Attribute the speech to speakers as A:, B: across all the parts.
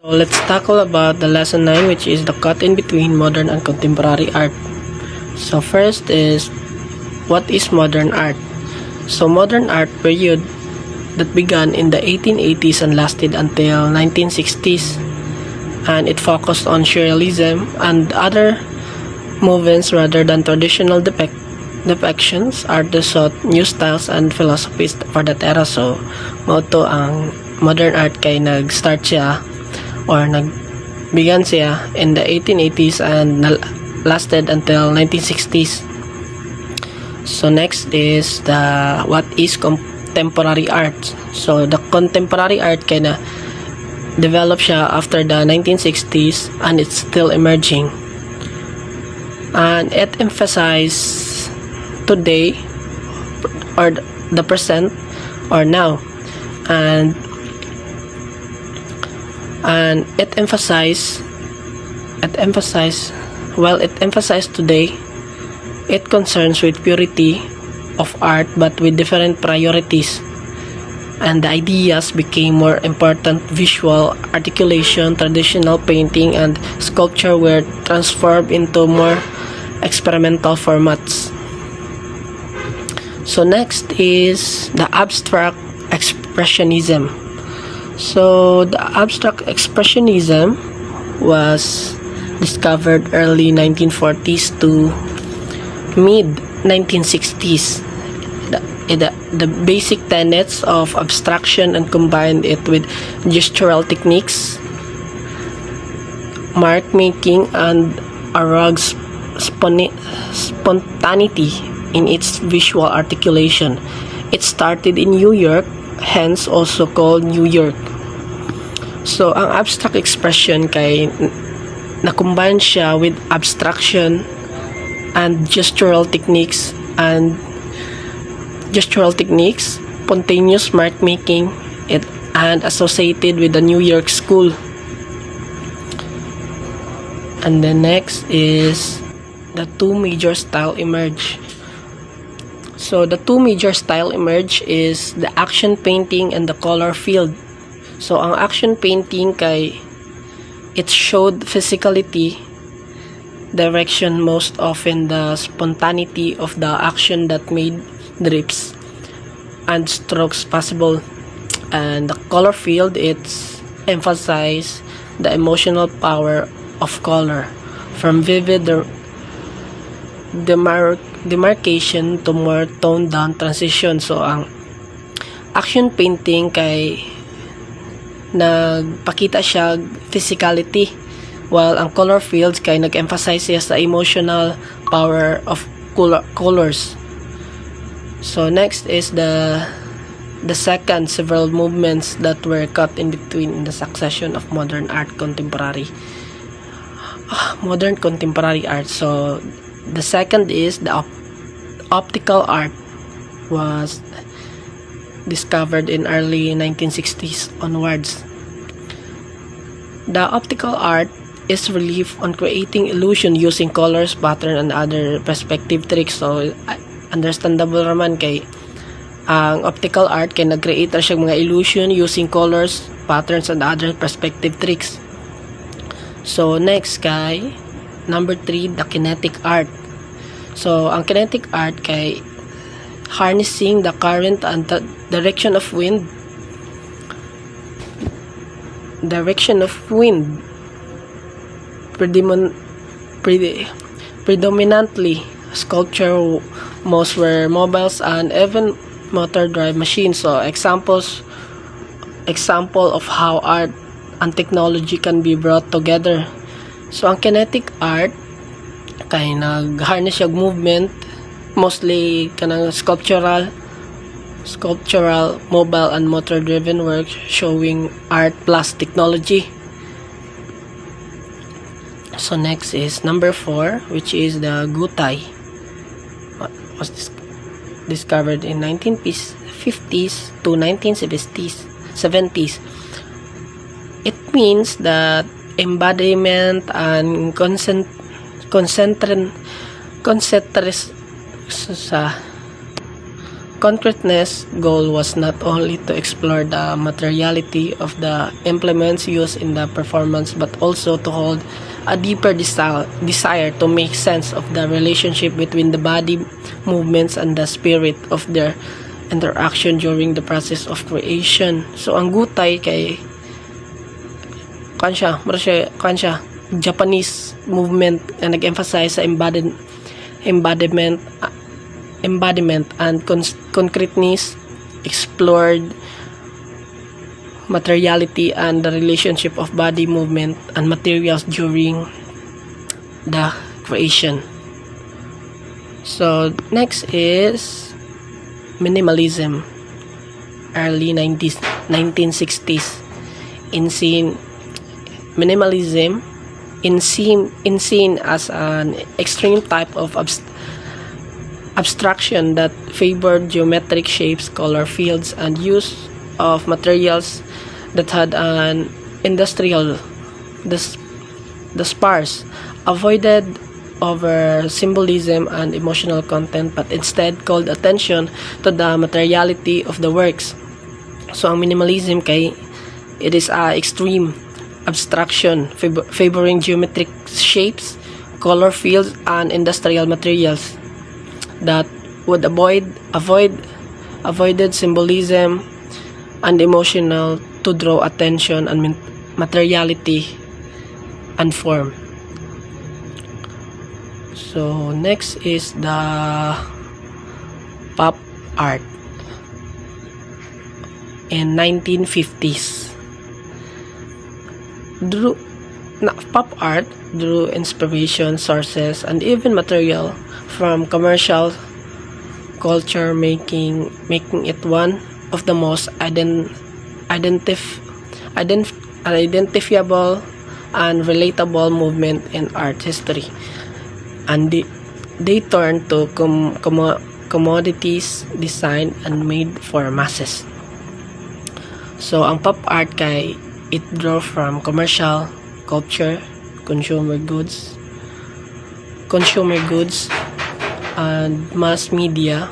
A: So let's tackle about the lesson 9, which is the cut in between modern and contemporary art. So first is, what is modern art? So modern art period that began in the 1880s and lasted until 1960s, and it focused on surrealism and other movements rather than traditional depictions. Artists sought new styles and philosophies for that era. So motto ang modern art kay nag-start siya or nag-began siya in the 1880s and lasted until 1960s. So next is the what is contemporary art. So the contemporary art kay na develop siya after the 1960s and it's still emerging. And it emphasizes today or the present or now, and it emphasizes today. It concerns with purity of art but with different priorities, and the ideas became more important. Visual articulation, traditional painting and sculpture were transformed into more experimental formats. So next is the abstract expressionism. So the abstract expressionism was discovered early 1940s to mid 1960s. The basic tenets of abstraction and combined it with gestural techniques, mark making, and a rugged spontaneity in its visual articulation. It started in New York, hence also called New York. So ang abstract expression kay na-combine siya with abstraction and gestural techniques, spontaneous mark making, and associated with the New York School. And the next is the two major style emerge. So the two major style emerge is the action painting and the color field. So ang action painting kay it showed physicality, direction, most often the spontaneity of the action that made drips and strokes possible. And the color field, it's emphasized the emotional power of color, from vivid demarcation to more toned down transition. So ang action painting kay nagpakita siya physicality, while ang color fields kay nag-emphasize siya sa emotional power of colors. So next is the second several movements that were cut in between in the succession of modern contemporary art. So the second is the optical art, was discovered in early 1960s onwards. The optical art is relief on creating illusion using colors, pattern, and other perspective tricks. So understandable naman kay ang optical art kay nag-create siya mga illusion using colors, patterns, and other perspective tricks. So next kay number 3, the kinetic art. So ang kinetic art kay harnessing the current and the direction of wind predominantly sculpture. Most were mobiles and even motor drive machines. So example of how art and technology can be brought together. So ang kinetic art kay nag-harness yung movement, mostly kanang sculptural, mobile and motor driven work showing art plus technology. So next is number 4, which is the Gutai. Was discovered in 1950s to 1970s. It means that embodiment and concreteness goal was not only to explore the materiality of the implements used in the performance, but also to hold a deeper desire to make sense of the relationship between the body movements and the spirit of their interaction during the process of creation. So ang gutay kay kansya Japanese movement na nag-emphasize sa embodiment and concreteness, explored materiality and the relationship of body movement and materials during the creation. So next is minimalism, early 1960s. Minimalism in seen as an extreme type of abstraction that favored geometric shapes, color fields, and use of materials that had an industrial disperse, avoided over symbolism and emotional content, but instead called attention to the materiality of the works. So ang minimalism kay it is a extreme abstraction favoring geometric shapes, color fields, and industrial materials that would avoided symbolism and emotional to draw attention and materiality and form. So next is the pop art in 1950s. Pop art drew inspiration sources and even material from commercial culture, making it one of the most identifiable and relatable movement in art history. And they turned to commodities designed and made for masses. So ang pop art kay it draw from commercial culture, consumer goods, and mass media,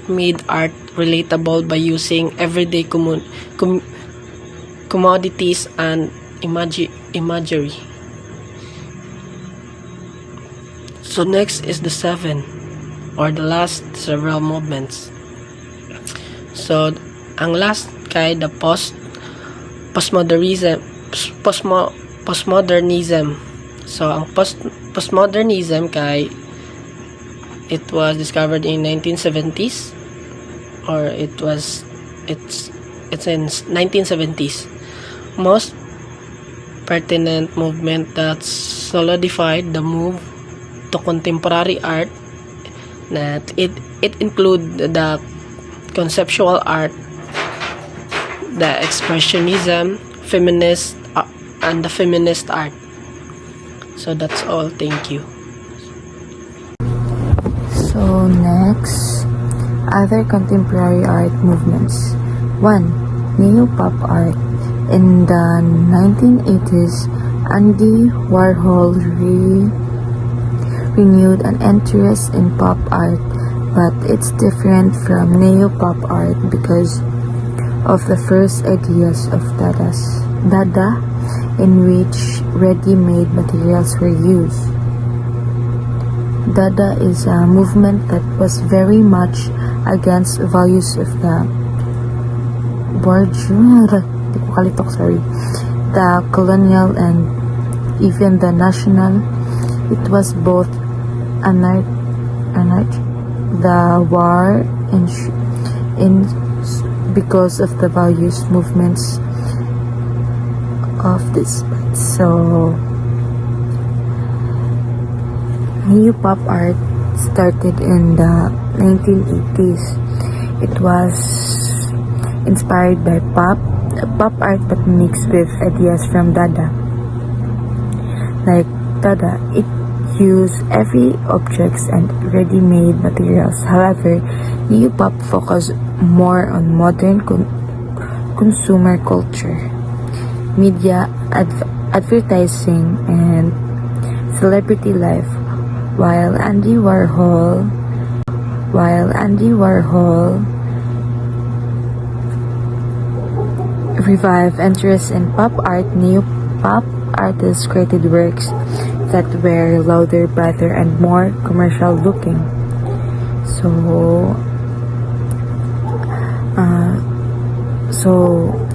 A: made art relatable by using everyday commodities and imagery. So next is the seven, or the last several movements. So ang last kay the postmodernism. So ang postmodernism kay it was discovered in 1970s, or it's in 1970s. Most pertinent movement that solidified the move to contemporary art, that it include the conceptual art, the expressionism, feminist and the feminist art. So that's all. Thank you.
B: So next, other contemporary art movements. 1. Neo-pop art. In the 1980s, Andy Warhol renewed an interest in pop art, but it's different from neo-pop art because of the first ideas of Dada, in which ready-made materials were used. Dada is a movement that was very much against values of the colonial and even the national. It was both the war in because of the values movements of this. So neo-pop art started in the 1980s. It was inspired by pop art but mixed with ideas from Dada. Like Dada, it used every objects and ready-made materials. However, neo-pop focused more on modern consumer culture, media, advertising, and celebrity life, while Andy Warhol while Andy Warhol revived interest in pop art, neo-pop artists created works that were louder, brighter, and more commercial looking. So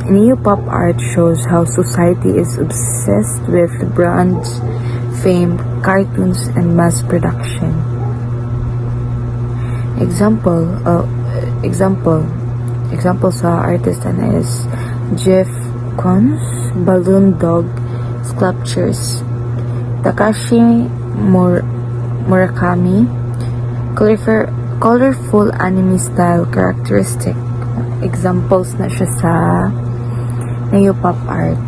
B: neo-pop art shows how society is obsessed with brands, fame, cartoons, and mass production. Example sa artist is Jeff Koons, Balloon Dog Sculptures, Takashi Murakami, colorful anime style characteristic. Examples na siya sa neo-pop art.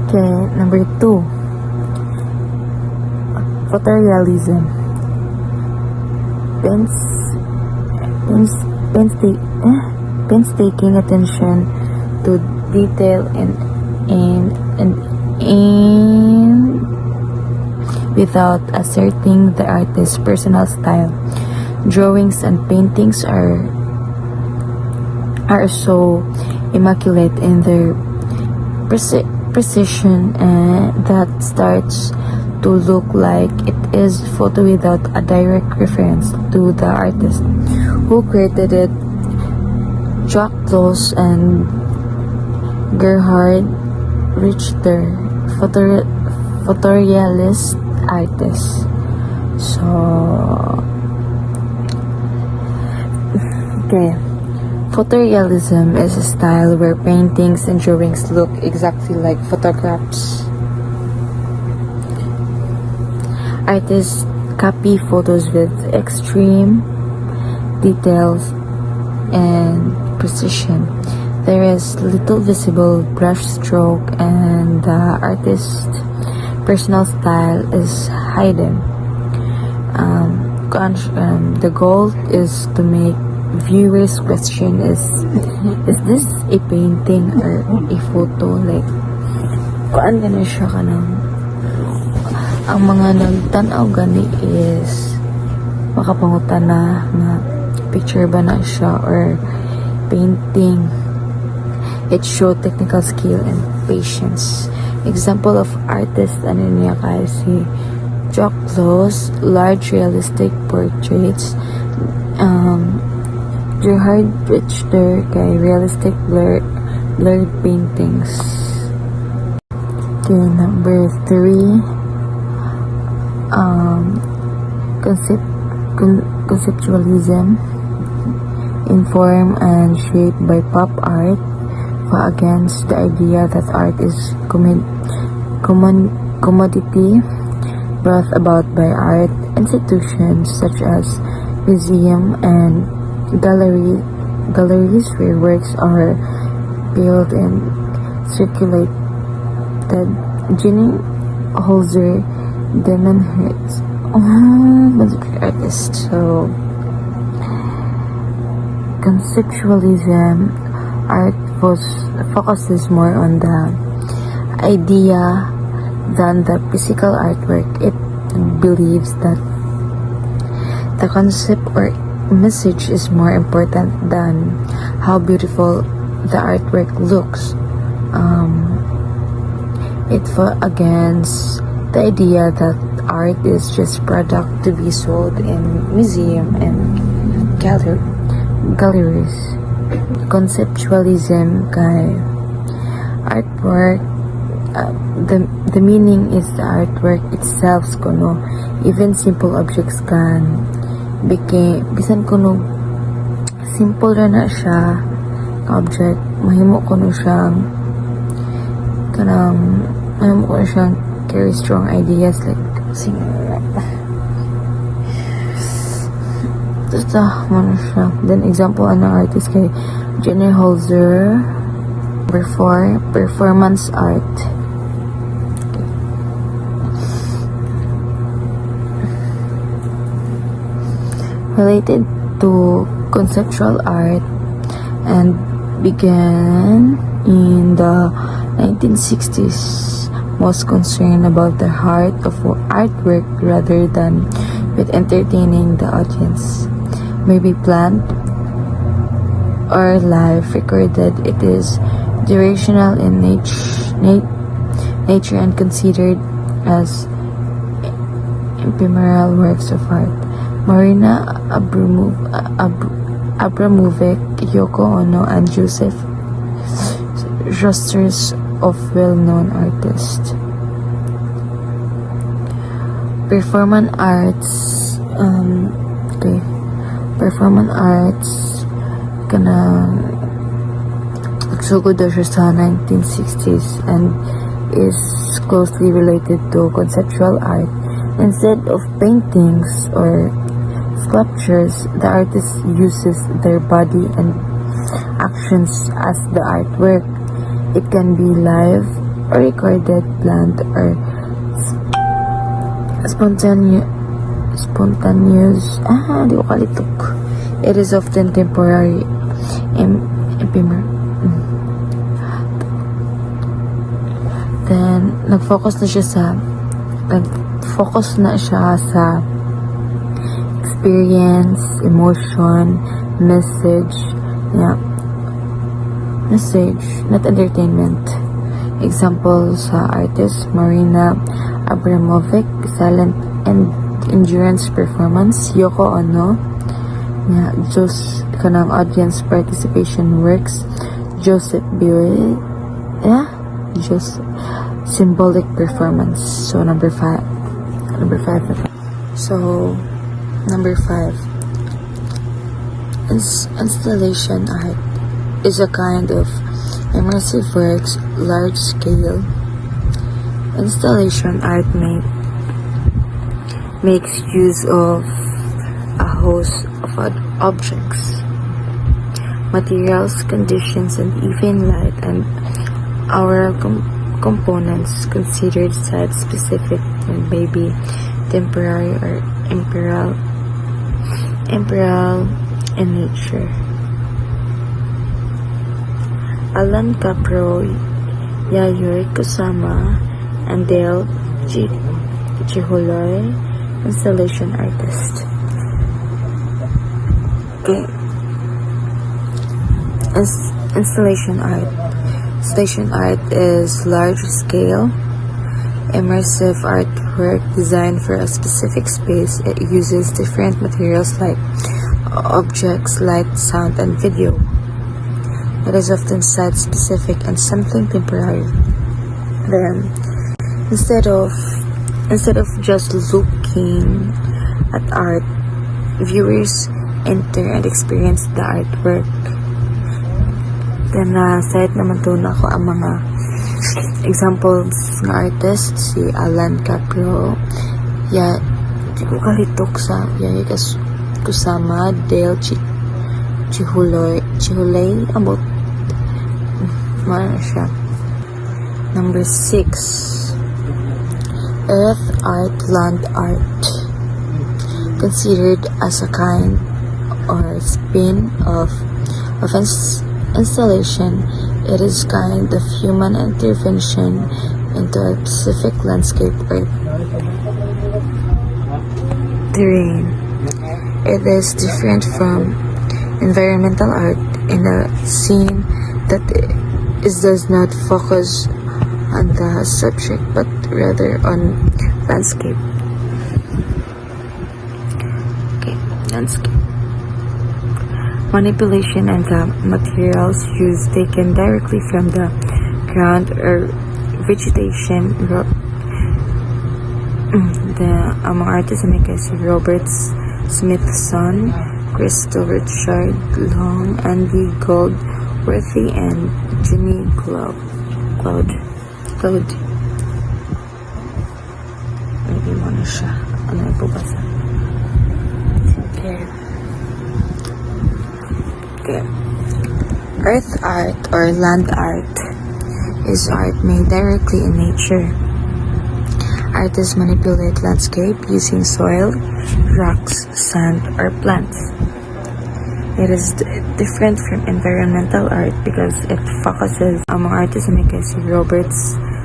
B: Okay, number 2. Photorealism. Painstaking attention to detail and without asserting the artist's personal style. Drawings and paintings are so immaculate in their precision that starts to look like it is photo without a direct reference to the artist who created it. Jacques Clos and Gerhard Richter, photorealist artists. Photorealism is a style where paintings and drawings look exactly like photographs. Artists copy photos with extreme details and precision. There is little visible brush stroke and the artist's personal style is hidden. The goal is to make viewers question is this a painting or a photo? Like, kuan gani siya kanang ang mga nagtanaw gani is makapangutan na picture ba na siya or painting. It show technical skill and patience. Example of artist niya kay si Jacques Clos, large realistic portraits. Gerhard Richter kay realistic blurred paintings. Okay, number 3. Conceptualism in form and shaped by pop art against the idea that art is commodity brought about by art institutions such as museum and galleries where works are built and circulated. Jenny Holzer, Damon Hirst, artist. So conceptualism art focuses more on the idea than the physical artwork. It believes that the concept or message is more important than how beautiful the artwork looks. It fought against the idea that art is just product to be sold in museum and galleries. Conceptualism kay artwork, the meaning is the artwork itself kuno. Even simple objects can bisan kuno simple ra na siya object, mahimo kuno siyang carry strong ideas like then example ng artist kay Jenny Holzer. Number 4, performance art. Related to conceptual art and began in the 1960s. most concerned about the heart of artwork rather than with entertaining the audience. Maybe planned or live recorded, it is durational in nature and considered as ephemeral works of art. Marina Abramovic, Yoko Ono, and Joseph rosters of well-known artists. Performance arts, performance arts, nagsugod daw siya sa 1960s and is closely related to conceptual art. Instead of paintings or sculptures, the artist uses their body and actions as the artwork. It can be live or recorded, planned or spontaneous. Di ko kalitok. It is often temporary, ephemeral. Then, nag-focus na siya sa experience, emotion, message, not entertainment. Example sa artist Marina Abramovic, silent and endurance performance. Yoko Ono, kanang audience participation works. Joseph Buell, symbolic performance. So number five. So number 5, installation art is a kind of immersive works, large scale. Installation art makes use of a host of objects, materials, conditions, and even light and aural components considered site-specific and maybe temporary or imperial in nature. Alan Capro, Yayoi Kusama, and Dale Chihuloy, installation artist. Okay. Installation art. Installation art is large-scale, immersive artwork designed for a specific space. It uses different materials like objects, light, sound, and video. It is often site-specific and something temporary. Then, instead of just looking at art, viewers enter and experience the artwork. Then, site naman to na ako ang mga examples ng artists, si Alan Capro, di ko kalitok sa Yayoi Kusama, Dale Chihuloy, about siya. Number 6, earth art, land art, considered as a kind or spin of installation. It is kind of human intervention into a specific landscape or terrain. It is different from environmental art in a scene that does not focus on the subject but rather on landscape. Landscape. Manipulation and the materials used taken directly from the ground or vegetation. Among artists may si Robert Smithson, Crystal Richard Long, Andy Goldworthy, and Jimmy Cloud. Maybe mo na siya. Ano yung pabasa? Okay. Earth art or land art is art made directly in nature. Artists manipulate landscape using soil, rocks, sand, or plants. It is different from environmental art because it focuses among artists may si Robert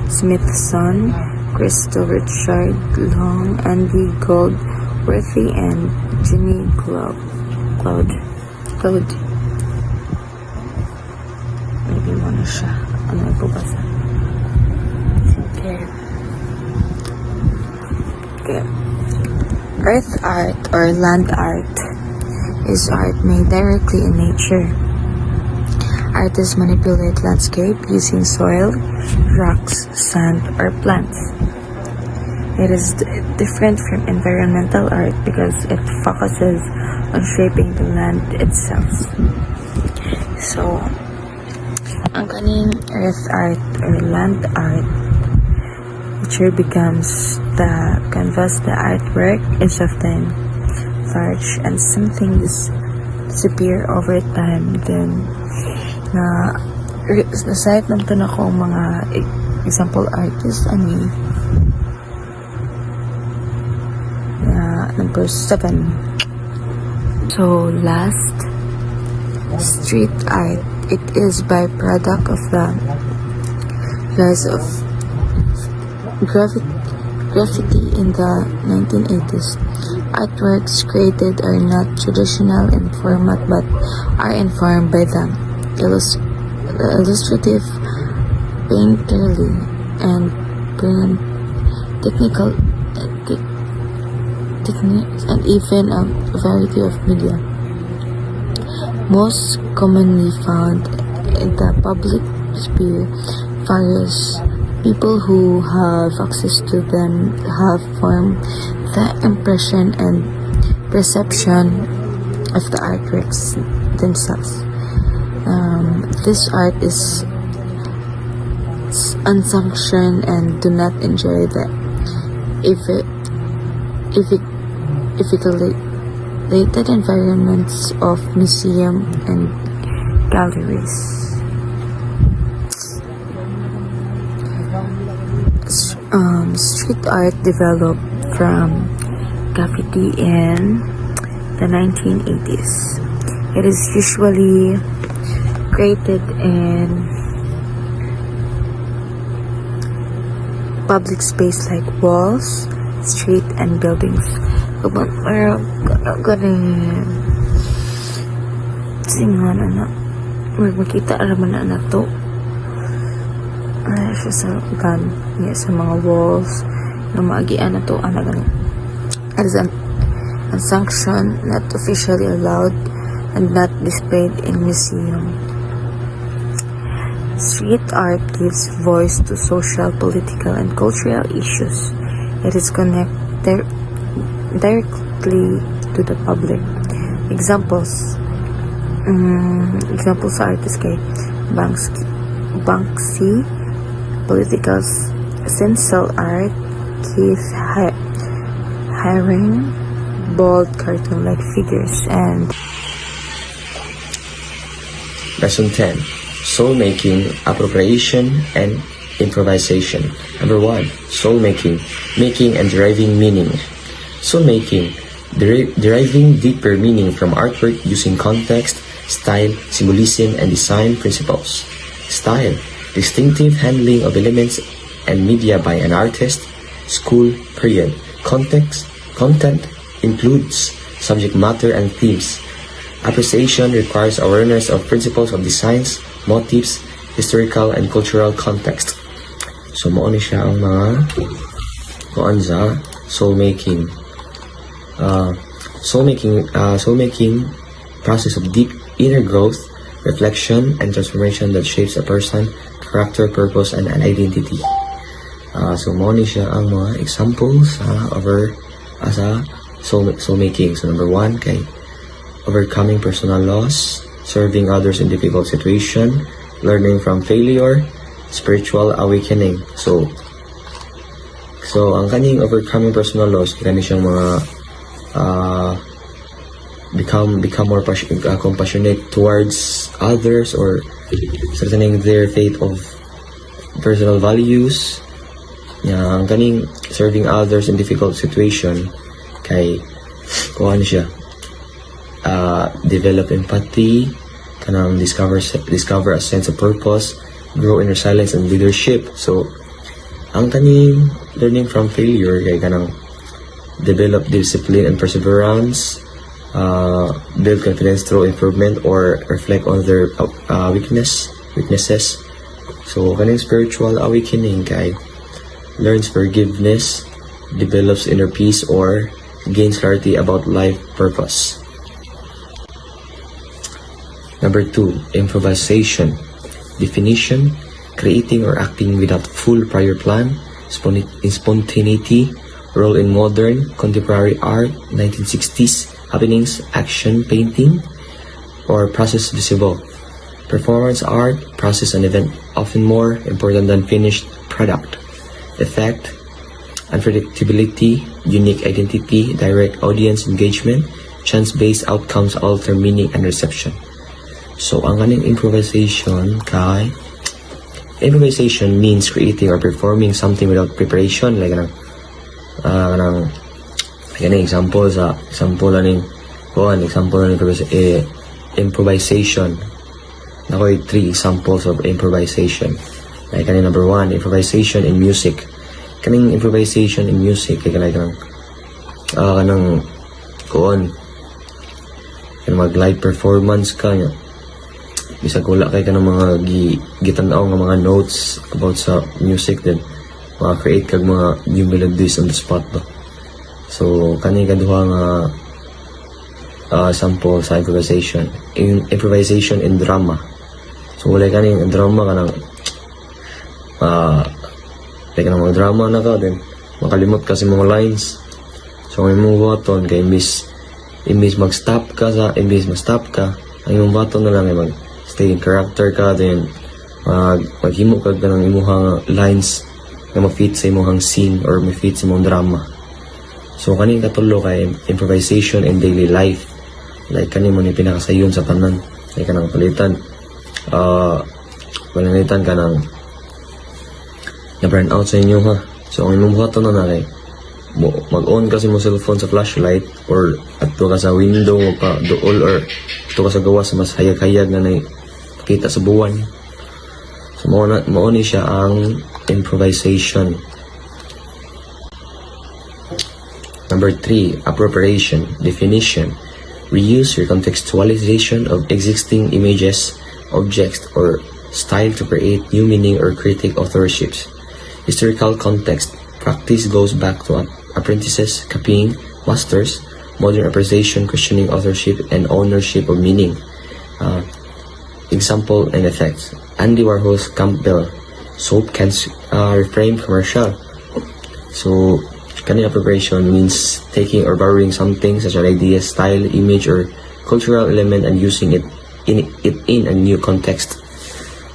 B: Smithson, Crystal Richard Long, Andy Goldworthy, and Ginny Cloud. Maybe mo na siya. Ano ay bubasa? Okay. Earth art or land art is art made directly in nature. Artists manipulate landscape using soil, rocks, sand, or plants. It is different from environmental art because it focuses on shaping the land itself. So, ang kaning earth art or land art, which becomes the canvas, the artwork is often large and some things disappear over time. Then, na site ng to na ko mga example artists number 7. So last, street art. It is byproduct of the rise of graffiti in the 1980s. Artworks created are not traditional in format but are informed by the illustrative, painterly, and brilliant technical techniques, and even a variety of media. Most commonly found in the public sphere, various people who have access to them have formed the impression and perception of the artworks themselves. This art is unsanctioned and do not enjoy the effective environments of museum and galleries. Street art developed from graffiti in the 1980s. It is usually created in public space like walls, street, and buildings. Singan anak, makita araman na anak to. Siya sa gan, sa mga walls, na maagian na to, anak ganun. It is unsanctioned, not officially allowed, and not displayed in museum. Street art gives voice to social, political, and cultural issues. It is connected directly to the public. Examples sa artist kay Banksy, political stencil art, Keith Haring, bold cartoon-like figures, and
C: Lesson 10. Soul making, appropriation, and improvisation. Number 1. Soul making, making and deriving meaning. Soul making, deriving deeper meaning from artwork using context, style, symbolism, and design principles. Style, distinctive handling of elements and media by an artist. School, period. Content includes subject matter and themes. Appreciation requires awareness of principles of designs, motifs, historical and cultural context. So, mo ni siya ang mga sa soul making. Soul making process of deep inner growth, reflection, and transformation that shapes a person, character, purpose, and an identity. So, mo ni siya ang mga examples of our soul making. So, number 1 kay overcoming personal loss, serving others in difficult situation, learning from failure, spiritual awakening. So ang kaning overcoming personal loss, kani siyang mga become more compassionate towards others, or strengthening their faith of personal values. Ang kaning serving others in difficult situation kay kuha siya develop empathy, kanang discover a sense of purpose, grow in resilience and leadership. So Ang kaning learning from failure kay kanang develop discipline and perseverance, build confidence through improvement or reflect on their weaknesses. So kaning spiritual awakening kay learns forgiveness, develops inner peace or gains clarity about life purpose. Number 2, improvisation. Definition: creating or acting without full prior plan, spontaneity. Role in modern, contemporary art, 1960s happenings, action painting, or process visible. Performance art, process and event often more important than finished product. Effect: unpredictability, unique identity, direct audience engagement, chance-based outcomes alter meaning and reception. So, ang kaning improvisation means creating or performing something without preparation, like example improvisation. Nakoy 3 examples of improvisation. Like number 1, improvisation in music. Kaning improvisation in music kay kanang mag live performance ka nya. Bisag wala kay kanang mga gitanaw nga mga notes about sa music, then create kag mga new melodies on the spot ba. So kani kaduha nga sample sa improvisation. Improvisation in drama. So wala kaning drama kanang like mga drama na ka, then makalimot kasi mga lines. So may mga button kay imbis mag-stop ka, ang imong button na lang ay mag-stay in character ka, then maghimo ka ng imuhang lines na ma-fit sa imuhang scene or ma-fit sa imong drama. So kaning katulo kay improvisation in daily life. Like kaning mo ni pinakasayon sa tanan. Like kanang palitan ka ng na-burn out sa inyo ha. So ang imong button na kay mag-on kasi mo cellphone sa flashlight or ato ka sa window mo pa dool or ato ka sa gawas mas hayag-hayag na nakita sa buwan. So mao ni siya ang improvisation. Number 3, appropriation. Definition: reuse or contextualization of existing images, objects, or style to create new meaning or critique authorships. Historical context. Practice goes back to apprentices, copying, masters. Modern appreciation, questioning authorship and ownership of meaning. Example and effects. Andy Warhol's Campbell soap cans reframe commercial. So, kaning appropriation means taking or borrowing something such as an idea, style, image, or cultural element and using it in a new context.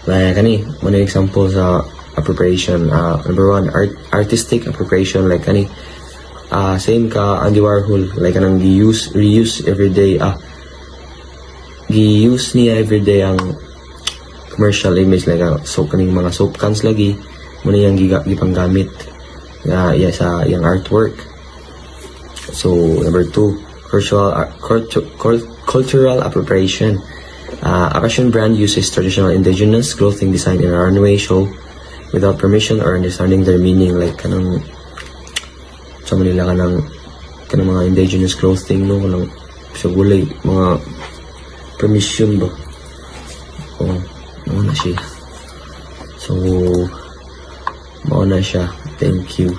C: Like one example sa appropriation. Number 1, artistic appropriation. Like same ka Andy Warhol, like kanang reuse everyday gi-use niya everyday ang commercial image, like so kaning mga soap cans lagi mo na yang gipanggamit sa yang artwork. So number 2, cultural appropriation. A fashion brand uses traditional indigenous clothing design in a runway show without permission or understanding their meaning. Like kanang sa Manila kanang mga indigenous clothing no, kanang sa gulay mga permission ba. Mao na siya. So mao na siya. Thank you.